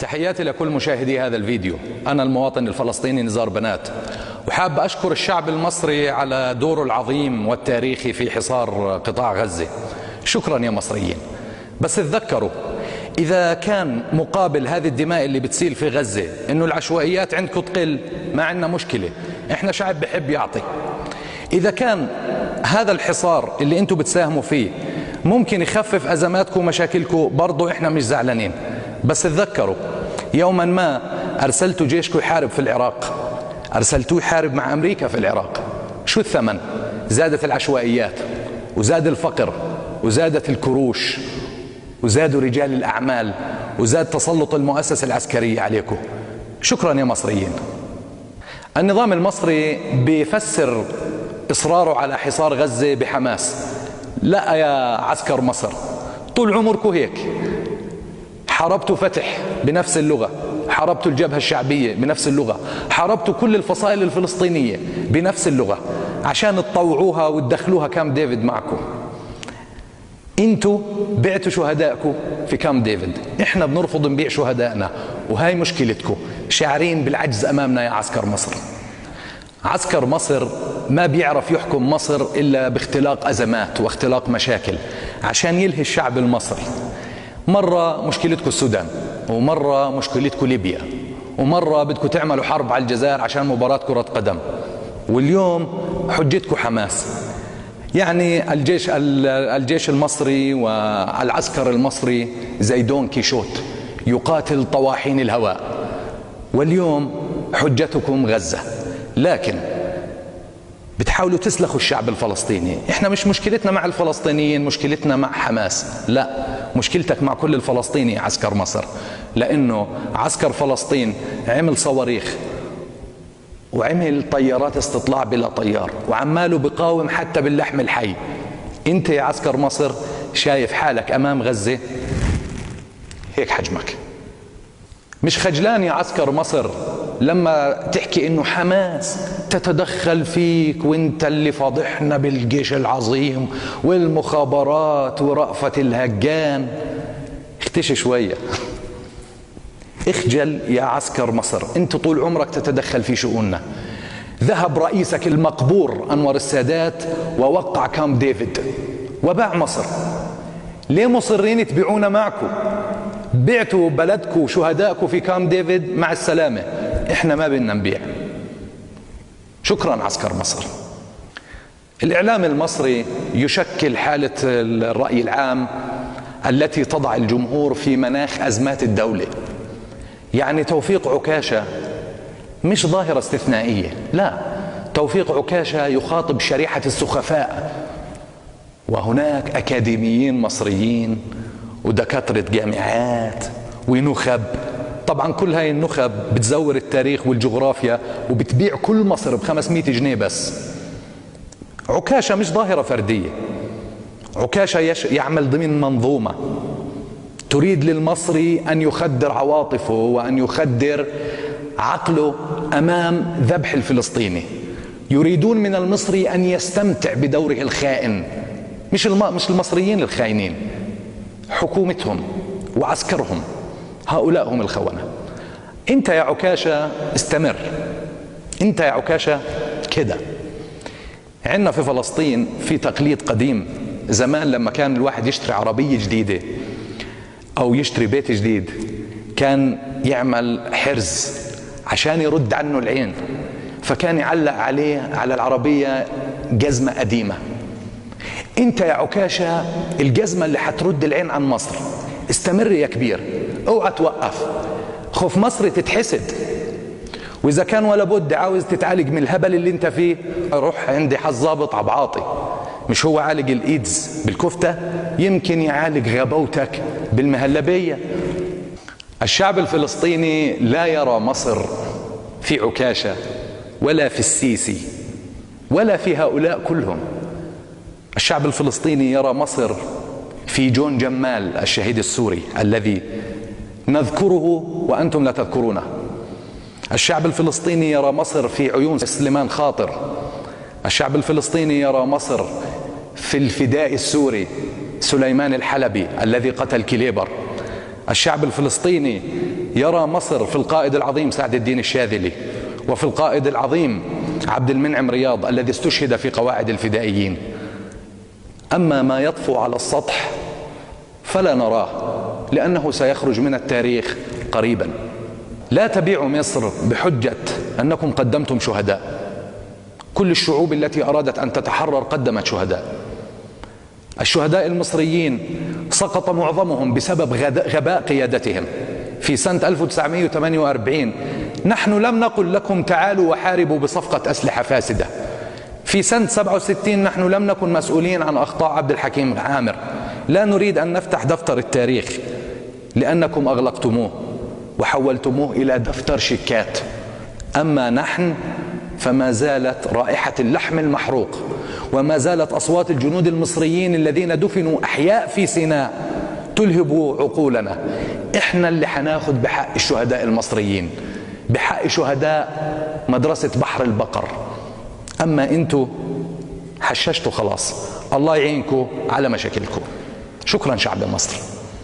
تحياتي لكل مشاهدي هذا الفيديو. أنا المواطن الفلسطيني نزار بنات، وحاب أشكر الشعب المصري على دوره العظيم والتاريخي في حصار قطاع غزة. شكرا يا مصريين. بس تذكروا، إذا كان مقابل هذه الدماء اللي بتسيل في غزة إنه العشوائيات عندكم تقل، ما عندنا مشكلة، إحنا شعب بحب يعطي. إذا كان هذا الحصار اللي أنتم بتساهموا فيه ممكن يخفف أزماتكم ومشاكلكم، برضو إحنا مش زعلانين. بس تذكروا، يوما ما أرسلتوا جيشكم يحارب في العراق، أرسلتوه يحارب مع أمريكا في العراق. شو الثمن؟ زادت العشوائيات، وزاد الفقر، وزادت الكروش، وزادوا رجال الأعمال، وزاد تسلط المؤسسة العسكرية عليكم. شكرا يا مصريين. النظام المصري بيفسر إصراره على حصار غزة بحماس. لا يا عسكر مصر، طول عمركم هيك، حاربتوا فتح بنفس اللغة، حاربتوا الجبهة الشعبية بنفس اللغة، حاربتوا كل الفصائل الفلسطينية بنفس اللغة عشان تطوعوها وتدخلوها كامب ديفيد معكم. انتوا بعتوا شهدائكم في كامب ديفيد، احنا بنرفض نبيع شهدائنا، وهاي مشكلتكم، شاعرين بالعجز امامنا يا عسكر مصر. عسكر مصر ما بيعرف يحكم مصر الا باختلاق ازمات واختلاق مشاكل عشان يلهي الشعب المصري. مرة مشكلتكم السودان، ومرة مشكلتكم ليبيا، ومرة بدكم تعملوا حرب على الجزائر عشان مباراة كرة قدم، واليوم حجتكم حماس. يعني الجيش المصري والعسكر المصري زي دون كيشوت يقاتل طواحين الهواء، واليوم حجتكم غزة. لكن بتحاولوا تسلخوا الشعب الفلسطيني. احنا مش مشكلتنا مع الفلسطينيين، مشكلتنا مع حماس. لا، مشكلتك مع كل الفلسطيني يا عسكر مصر، لانه عسكر فلسطين عمل صواريخ وعمل طيارات استطلاع بلا طيار، وعماله بقاوم حتى باللحم الحي. انت يا عسكر مصر شايف حالك امام غزة هيك حجمك، مش خجلان يا عسكر مصر لما تحكي انه حماس تتدخل فيك وانت اللي فاضحنا بالجيش العظيم والمخابرات ورأفت الهجان؟ اختشي شوية، اخجل يا عسكر مصر. انت طول عمرك تتدخل في شؤوننا. ذهب رئيسك المقبور أنور السادات ووقع كامب ديفيد وباع مصر. ليه مصرين تبيعونا معكم؟ بعتوا بلدكم وشهدائكم في كامب ديفيد، مع السلامة، احنا ما بدنا نبيع. شكرا عسكر مصر. الإعلام المصري يشكل حالة الرأي العام التي تضع الجمهور في مناخ أزمات الدولة. يعني توفيق عكاشة مش ظاهرة استثنائية، لا، توفيق عكاشة يخاطب شريحة السخفاء، وهناك أكاديميين مصريين ودكاترة جامعات ونخب. طبعا كل هاي النخب بتزور التاريخ والجغرافيا وبتبيع كل مصر ب500 جنيه بس. عكاشة مش ظاهرة فردية، عكاشة يعمل ضمن منظومة تريد للمصري أن يخدر عواطفه وأن يخدر عقله أمام ذبح الفلسطيني. يريدون من المصري أن يستمتع بدوره الخائن. مش المصريين الخائنين، حكومتهم وعسكرهم، هؤلاء هم الخونة. انت يا عكاشة استمر، انت يا عكاشة كده. عندنا في فلسطين في تقليد قديم، زمان لما كان الواحد يشتري عربية جديدة أو يشتري بيت جديد كان يعمل حرز عشان يرد عنه العين، فكان يعلق عليه على العربية جزمة قديمة. انت يا عكاشة الجزمة اللي حترد العين عن مصر. استمر يا كبير، اوعى توقف، خوف مصر تتحسد. واذا كان ولا بد عاوز تتعالج من الهبل اللي انت فيه، روح عندي حظابط عبعاطي، مش هو عالج الايدز بالكفتة، يمكن يعالج غبوتك بالمهلبية. الشعب الفلسطيني لا يرى مصر في عكاشة ولا في السيسي ولا في هؤلاء كلهم. الشعب الفلسطيني يرى مصر في جون جمال الشهيد السوري الذي نذكره وأنتم لا تذكرونه. الشعب الفلسطيني يرى مصر في عيون سليمان خاطر. الشعب الفلسطيني يرى مصر في الفدائي السوري سليمان الحلبي الذي قتل كليبر. الشعب الفلسطيني يرى مصر في القائد العظيم سعد الدين الشاذلي وفي القائد العظيم عبد المنعم رياض الذي استشهد في قواعد الفدائيين. أما ما يطفو على السطح فلا نراه، لأنه سيخرج من التاريخ قريبا. لا تبيعوا مصر بحجة أنكم قدمتم شهداء. كل الشعوب التي أرادت أن تتحرر قدمت شهداء. الشهداء المصريين سقط معظمهم بسبب غباء قيادتهم. في سنة 1948 نحن لم نقل لكم تعالوا وحاربوا بصفقة أسلحة فاسدة. في سنة 67 نحن لم نكن مسؤولين عن أخطاء عبد الحكيم عامر. لا نريد أن نفتح دفتر التاريخ لأنكم أغلقتموه وحولتموه إلى دفتر شيكات. أما نحن فما زالت رائحة اللحم المحروق وما زالت أصوات الجنود المصريين الذين دفنوا أحياء في سيناء تلهب عقولنا. إحنا اللي حناخد بحق الشهداء المصريين، بحق شهداء مدرسة بحر البقر. أما أنتوا حششتوا خلاص. الله يعينكم على مشاكلكم. شكرا شعب مصر.